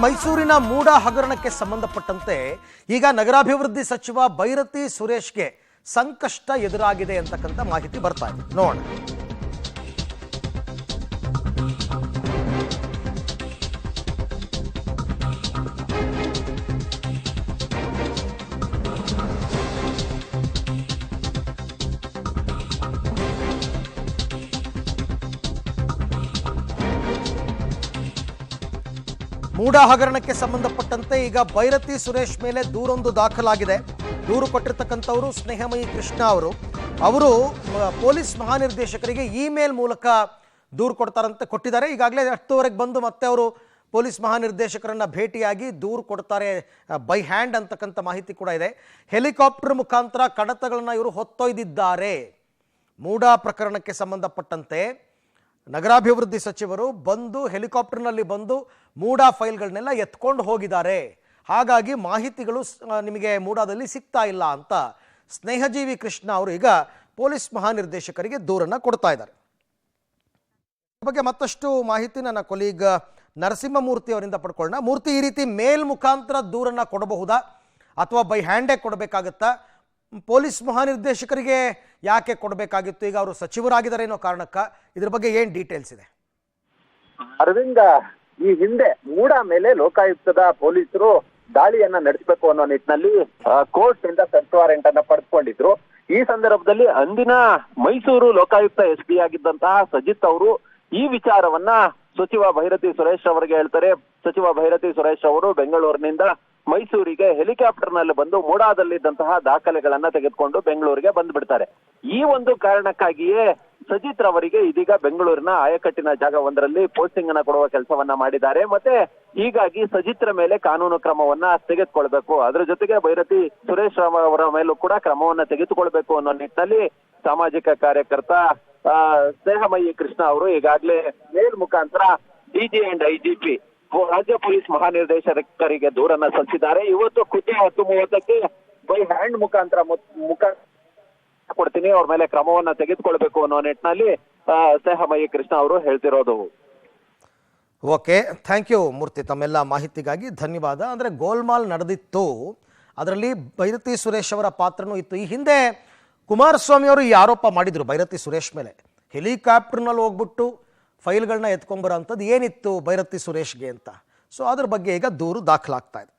ಮೈಸೂರಿನ ಮೂಡಾ ಹಗರಣಕ್ಕೆ ಸಂಬಂಧಪಟ್ಟಂತೆ ಈಗ ನಗರಾಭಿವೃದ್ಧಿ ಸಚಿವ ಬೈರತಿ ಸುರೇಶ್ಗೆ ಸಂಕಷ್ಟ ಎದುರಾಗಿದೆ ಅಂತಕ್ಕಂಥ ಮಾಹಿತಿ ಬರ್ತಾ ಇದೆ. ನೋಡೋಣ. ಮೂಡಾ ಹಗರಣಕ್ಕೆ ಸಂಬಂಧಪಟ್ಟಂತೆ ಈಗ ಬೈರತಿ ಸುರೇಶ್ ಮೇಲೆ ದೂರೊಂದು ದಾಖಲಾಗಿದೆ. ದೂರು ಕೊಟ್ಟಿರ್ತಕ್ಕಂಥವರು ಸ್ನೇಹಮಯಿ ಕೃಷ್ಣ ಅವರು ಪೊಲೀಸ್ ಮಹಾನಿರ್ದೇಶಕರಿಗೆ ಇಮೇಲ್ ಮೂಲಕ ದೂರು ಕೊಟ್ಟಿದ್ದಾರೆ. ಈಗಾಗಲೇ 10ವರೆಗೆ ಬಂದು ಮತ್ತೆ ಅವರು ಪೊಲೀಸ್ ಮಹಾನಿರ್ದೇಶಕರನ್ನ ಭೇಟಿಯಾಗಿ ದೂರು ಕೊಡ್ತಾರೆ ಬೈ ಹ್ಯಾಂಡ್ ಅಂತಕ್ಕಂಥ ಮಾಹಿತಿ ಕೂಡ ಇದೆ. ಹೆಲಿಕಾಪ್ಟರ್ ಮುಖಾಂತರ ಕಡತಗಳನ್ನು ಇವರು ಹೊತ್ತೊಯ್ದಿದ್ದಾರೆ. ಮೂಡಾ ಪ್ರಕರಣಕ್ಕೆ ಸಂಬಂಧಪಟ್ಟಂತೆ ನಗರಾಭಿವೃದ್ಧಿ ಸಚಿವರು ಬಂದು ಹೆಲಿಕಾಪ್ಟರ್ನಲ್ಲಿ ಬಂದು ಮೂಡಾ ಫೈಲ್ಗಳನ್ನೆಲ್ಲ ಎತ್ಕೊಂಡು ಹೋಗಿದ್ದಾರೆ. ಹಾಗಾಗಿ ಮಾಹಿತಿಗಳು ನಿಮಗೆ ಮೂಡಾದಲ್ಲಿ ಸಿಗ್ತಾ ಇಲ್ಲ ಅಂತ ಸ್ನೇಹಜೀವಿ ಕೃಷ್ಣ ಅವರು ಈಗ ಪೊಲೀಸ್ ಮಹಾನಿರ್ದೇಶಕರಿಗೆ ದೂರನ್ನು ಕೊಡ್ತಾ ಇದ್ದಾರೆ. ಈ ಬಗ್ಗೆ ಮತ್ತಷ್ಟು ಮಾಹಿತಿ ನನ್ನ ಕೊಲೀಗ್ ನರಸಿಂಹಮೂರ್ತಿ ಅವರಿಂದ ಪಡ್ಕೊಳ್ಳೋಣ. ಮೂರ್ತಿ, ಈ ರೀತಿ ಮೇಲ್ ಮುಖಾಂತರ ದೂರನ್ನು ಕೊಡಬಹುದಾ ಅಥವಾ ಬೈ ಹ್ಯಾಂಡೇ ಕೊಡಬೇಕಾಗತ್ತಾ? ಪೊಲೀಸ್ ಮಹಾನಿರ್ದೇಶಕರಿಗೆ ಯಾಕೆ ಕೊಡಬೇಕಾಗಿತ್ತು? ಈಗ ಅವರು ಸಚಿವರಾಗಿದ್ದಾರೆ ಅನ್ನೋ ಕಾರಣಕ್ಕ ಇದ್ರ ಬಗ್ಗೆ ಏನ್ ಡೀಟೇಲ್ಸ್ ಇದೆ? ಅರವಿಂದ, ಈ ಹಿಂದೆ ಮೂಡಾ ಮೇಲೆ ಲೋಕಾಯುಕ್ತದ ಪೊಲೀಸರು ದಾಳಿಯನ್ನ ನಡೆಸಬೇಕು ಅನ್ನೋ ನಿಟ್ಟಿನಲ್ಲಿ ಕೋರ್ಟ್ ನಿಂದ ಸರ್ಚ್ ವಾರೆಂಟ್ ಅನ್ನ ಪಡೆದುಕೊಂಡಿದ್ರು. ಈ ಸಂದರ್ಭದಲ್ಲಿ ಅಂದಿನ ಮೈಸೂರು ಲೋಕಾಯುಕ್ತ SP ಆಗಿದ್ದಂತಹ ಸಜಿತ್ ಅವರು ಈ ವಿಚಾರವನ್ನ ಸಚಿವ ಬೈರತಿ ಸುರೇಶ್ ಅವರಿಗೆ ಹೇಳ್ತಾರೆ. ಸಚಿವ ಬೈರತಿ ಸುರೇಶ್ ಅವರು ಬೆಂಗಳೂರಿನಿಂದ ಮೈಸೂರಿಗೆ ಹೆಲಿಕಾಪ್ಟರ್ ನಲ್ಲಿ ಬಂದು ಮೂಡಾದಲ್ಲಿದ್ದಂತಹ ದಾಖಲೆಗಳನ್ನ ತೆಗೆದುಕೊಂಡು ಬೆಂಗಳೂರಿಗೆ ಬಂದ್ಬಿಡ್ತಾರೆ. ಈ ಒಂದು ಕಾರಣಕ್ಕಾಗಿಯೇ ಸಜಿತ್ ರವರಿಗೆ ಇದೀಗ ಬೆಂಗಳೂರಿನ ಆಯಕಟ್ಟಿನ ಜಾಗವೊಂದರಲ್ಲಿ ಪೋಸ್ಟಿಂಗ್ ಅನ್ನ ಕೊಡುವ ಕೆಲಸವನ್ನ ಮಾಡಿದ್ದಾರೆ. ಮತ್ತೆ ಹೀಗಾಗಿ ಸಜಿತ್ರ ಮೇಲೆ ಕಾನೂನು ಕ್ರಮವನ್ನ ತೆಗೆದುಕೊಳ್ಬೇಕು, ಅದರ ಜೊತೆಗೆ ಬೈರತಿ ಸುರೇಶ್ ಅವರ ಮೇಲೂ ಕೂಡ ಕ್ರಮವನ್ನ ತೆಗೆದುಕೊಳ್ಬೇಕು ಅನ್ನೋ ನಿಟ್ಟಿನಲ್ಲಿ ಸಾಮಾಜಿಕ ಕಾರ್ಯಕರ್ತ ಸ್ನೇಹಮಯಿ ಕೃಷ್ಣ ಅವರು ಈಗಾಗಲೇ ಮೇಲ್ ಮುಖಾಂತರ DG and IGP ರಾಜ್ಯ ಪೊಲೀಸ್ ಮಹಾನಿರ್ದೇಶಕರಿಗೆ ದೂರನ್ನ ಸಲ್ಲಿಸಿದ್ದಾರೆ. ಇವತ್ತು ಖುದ್ದು 10:30ಕ್ಕೆ ಬೈ ಹ್ಯಾಂಡ್ ಮುಖಾಂತರ ಕೊಡ್ತೀನಿ, ಅವ್ರ ಮೇಲೆ ಕ್ರಮವನ್ನ ತೆಗೆದುಕೊಳ್ಬೇಕು ಅನ್ನೋ ನಿಟ್ಟಿನಲ್ಲಿ ಸ್ನೇಹಮಯಿ ಕೃಷ್ಣ ಅವರು ಹೇಳ್ತಿರೋದು. ಓಕೆ, ಥ್ಯಾಂಕ್ ಯು ಮೂರ್ತಿ, ತಮ್ಮೆಲ್ಲ ಮಾಹಿತಿಗಾಗಿ ಧನ್ಯವಾದ. ಅಂದರೆ ಗೋಲ್ಮಾಲ್ ನಡೆದಿತ್ತು, ಅದರಲ್ಲಿ ಬೈರತಿ ಸುರೇಶ್ ಅವರ ಪಾತ್ರನೂ ಇತ್ತು. ಈ ಹಿಂದೆ ಕುಮಾರಸ್ವಾಮಿ ಅವರು ಈ ಆರೋಪ ಮಾಡಿದ್ರು ಬೈರತಿ ಸುರೇಶ್ ಮೇಲೆ. ಹೆಲಿಕಾಪ್ಟರ್ನಲ್ಲಿ ಹೋಗ್ಬಿಟ್ಟು ಫೈಲ್ಗಳನ್ನ ಎತ್ಕೊಂಬರೋ ಅಂಥದ್ದು ಏನಿತ್ತು ಬೈರತಿ ಸುರೇಶ್ಗೆ ಅಂತ. ಸೊ ಅದ್ರ ಬಗ್ಗೆ ಈಗ ದೂರು ದಾಖಲಾಗ್ತಾ ಇದೆ.